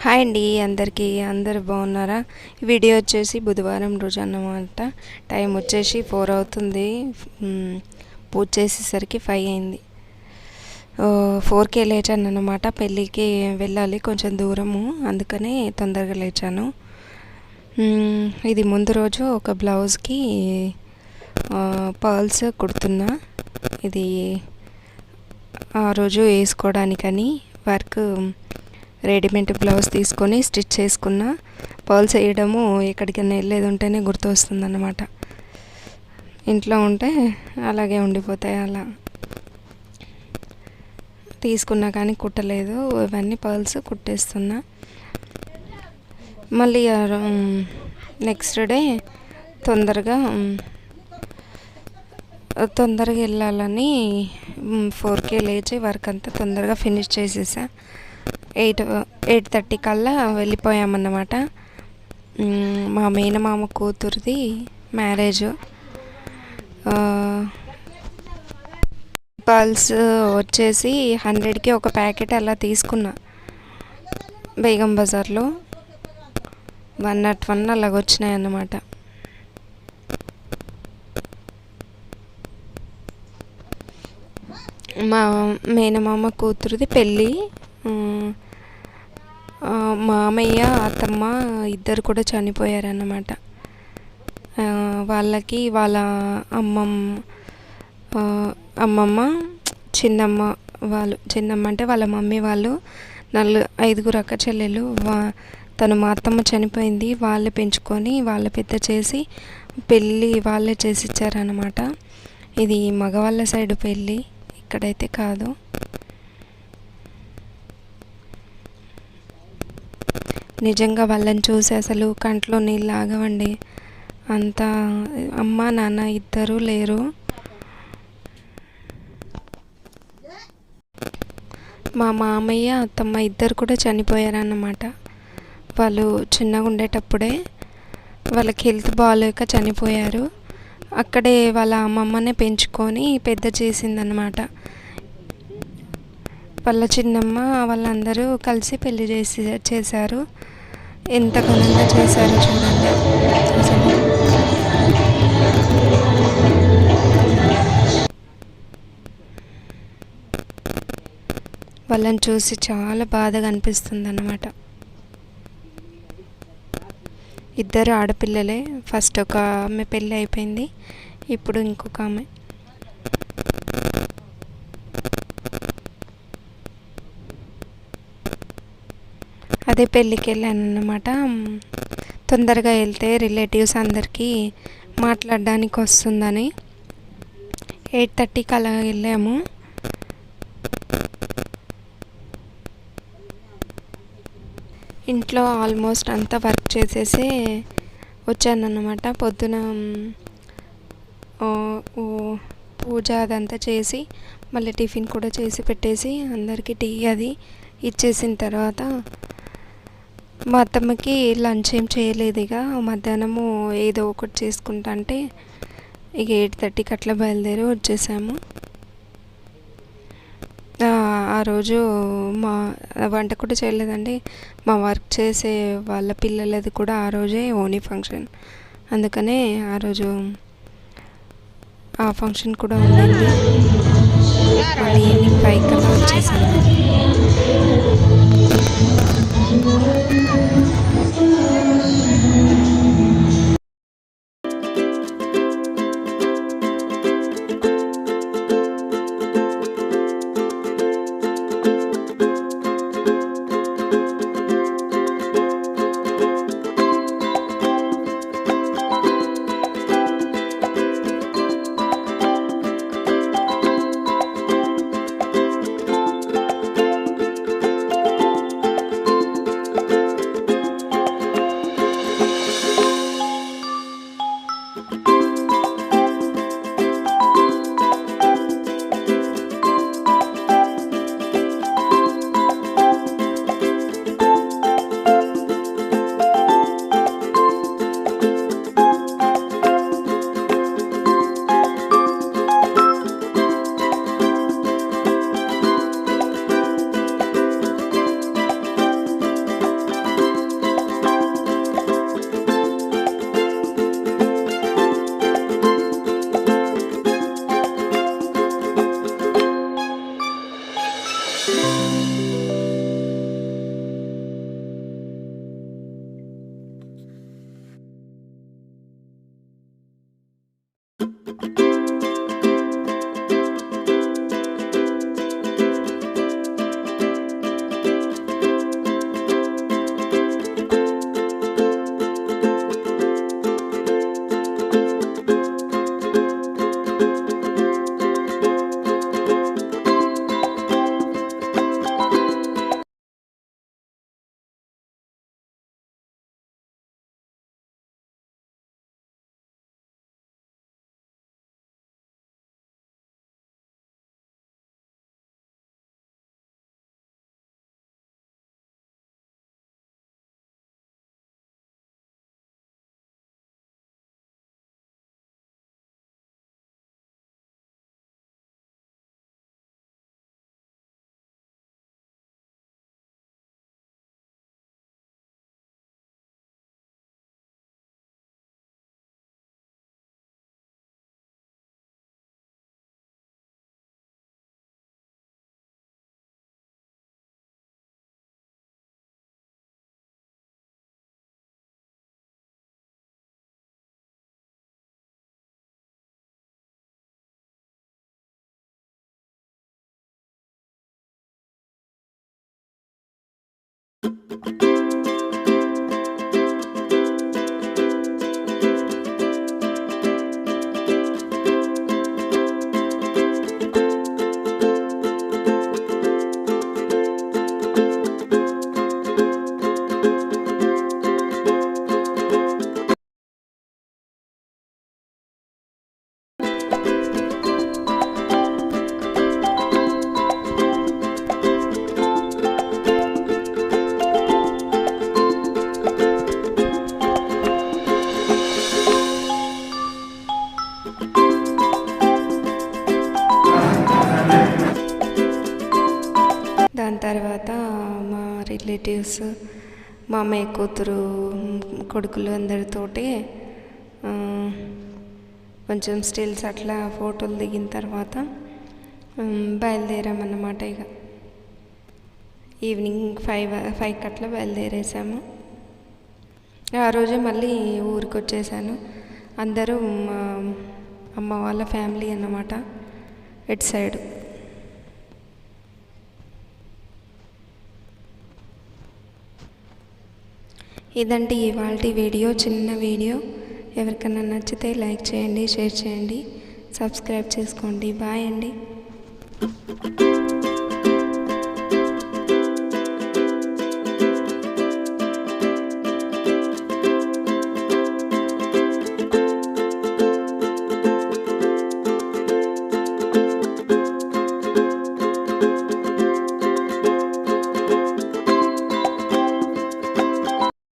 Hi అండి అందరికీ. అందరూ బాగున్నారా? వీడియో వచ్చేసి బుధవారం రోజు అన్నమాట. టైం వచ్చేసి 4 అవుతుంది. పూజ చేసేసరికి 5 అయింది. 4కే లేచాను అన్నమాట. పెళ్ళికి వెళ్ళాలి, కొంచెం దూరము, అందుకని తొందరగా లేచాను. ఇది ముందు రోజు ఒక బ్లౌజ్కి పర్ల్స్ కుడుతున్నా. ఇది ఆ రోజు వేసుకోవడానికని వర్క్ రెడీమేడ్ బ్లౌజ్ తీసుకొని స్టిచ్ చేసుకున్న. పర్ల్స్ వేయడము ఎక్కడికైనా వెళ్ళేది ఉంటేనే గుర్తు వస్తుంది అన్నమాట. ఇంట్లో ఉంటే అలాగే ఉండిపోతాయి. అలా తీసుకున్నా కానీ కుట్టలేదు. ఇవన్నీ పర్ల్స్ కుట్టేస్తున్నా. మళ్ళీ నెక్స్ట్ డే తొందరగా వెళ్ళాలని 4కే లేచి వర్క్ అంతా తొందరగా ఫినిష్ చేసేసా. 8:30 కల్లా వెళ్ళిపోయామన్నమాట. మా మేనమామ కూతురిది మ్యారేజ్. పర్ల్స్ వచ్చేసి 100కి ఒక ప్యాకెట్ అలా తీసుకున్నా బేగం బజార్లో. 101 అలాగ వచ్చినాయి అన్నమాట. మా మేనమామ కూతురిది పెళ్ళి. మామయ్య అత్తమ్మ ఇద్దరు కూడా చనిపోయారన్నమాట. వాళ్ళకి వాళ్ళ అమ్మమ్మ చిన్నమ్మ అంటే వాళ్ళ మమ్మీ వాళ్ళు 5 అక్క చెల్లెలు. తను మా అత్తమ్మ చనిపోయింది. వాళ్ళే పెంచుకొని వాళ్ళే పెద్ద చేసి పెళ్ళి వాళ్ళే చేసి ఇచ్చారన్నమాట. ఇది మగవాళ్ళ సైడు పెళ్ళి, ఇక్కడైతే కాదు. నిజంగా వాళ్ళని చూసి అసలు కంట్లో నీళ్ళు ఆగవండి. అంత అమ్మ నాన్న ఇద్దరు లేరు. మా మామయ్య అత్తమ్మ ఇద్దరు కూడా చనిపోయారన్నమాట. వాళ్ళు చిన్నగా ఉండేటప్పుడే వాళ్ళకి హెల్త్ బాగాలేక చనిపోయారు. అక్కడే వాళ్ళ అమ్మమ్మనే పెంచుకొని పెద్ద చేసిందనమాట. వాళ్ళ చిన్నమ్మ వాళ్ళందరూ కలిసి పెళ్లి చేశారు. ఎంత ఘనంగా చేశారో చూడండి అసలు. వాళ్ళని చూసి చాలా బాధగా అనిపిస్తుంది అన్నమాట. ఇద్దరు ఆడపిల్లలే. ఫస్ట్ ఒక ఆమె పెళ్ళి అయిపోయింది, ఇప్పుడు ఇంకొక ఆమె. అదే పెళ్ళికి వెళ్ళాను అన్నమాట. తొందరగా వెళ్తే రిలేటివ్స్ అందరికీ మాట్లాడడానికి వస్తుందని 8:30కి అలా వెళ్ళాము. ఇంట్లో ఆల్మోస్ట్ అంతా వర్క్ చేసేసి వచ్చానన్నమాట. పొద్దున పూజ అదంతా చేసి మళ్ళీ టిఫిన్ కూడా చేసి పెట్టేసి అందరికీ టీ అది ఇచ్చేసిన తర్వాత మా అత్తమ్మకి లంచ్ ఏం చేయలేదు. ఇక మధ్యాహ్నము ఏదో ఒకటి చేసుకుంటా అంటే ఇక 8:30కి అట్లా బయలుదేరి వచ్చేసాము. ఆ రోజు మా వంట కూడా చేయలేదండి. మా వర్క్ చేసే వాళ్ళ పిల్లలది కూడా ఆ రోజే ఓణీ ఫంక్షన్, అందుకనే ఆ రోజు ఆ ఫంక్షన్ కూడా ఉండింది. మళ్ళీ ఈవినింగ్ 5 కల్లా వచ్చేసాము. దాని తర్వాత మా రిలేటివ్స్, మా అమ్మాయి కూతురు, కొడుకులు అందరితోటి కొంచెం స్టిల్స్ అట్లా ఫోటోలు దిగిన తర్వాత బయలుదేరామన్నమాట. ఇక ఈవినింగ్ 5 అట్లా బయలుదేరేసాము. ఆ రోజు మళ్ళీ ఊరికి వచ్చేసాను. అందరూ మా అమ్మ వాళ్ళ ఫ్యామిలీ అన్నమాట, ఇటు సైడ్. ఇదండి ఇవాల్టి వీడియో, చిన్న వీడియో. ఎవరికైనా నచ్చితే లైక్ చేయండి, షేర్ చేయండి, సబ్స్క్రైబ్ చేసుకోండి. బాయ్ అండి.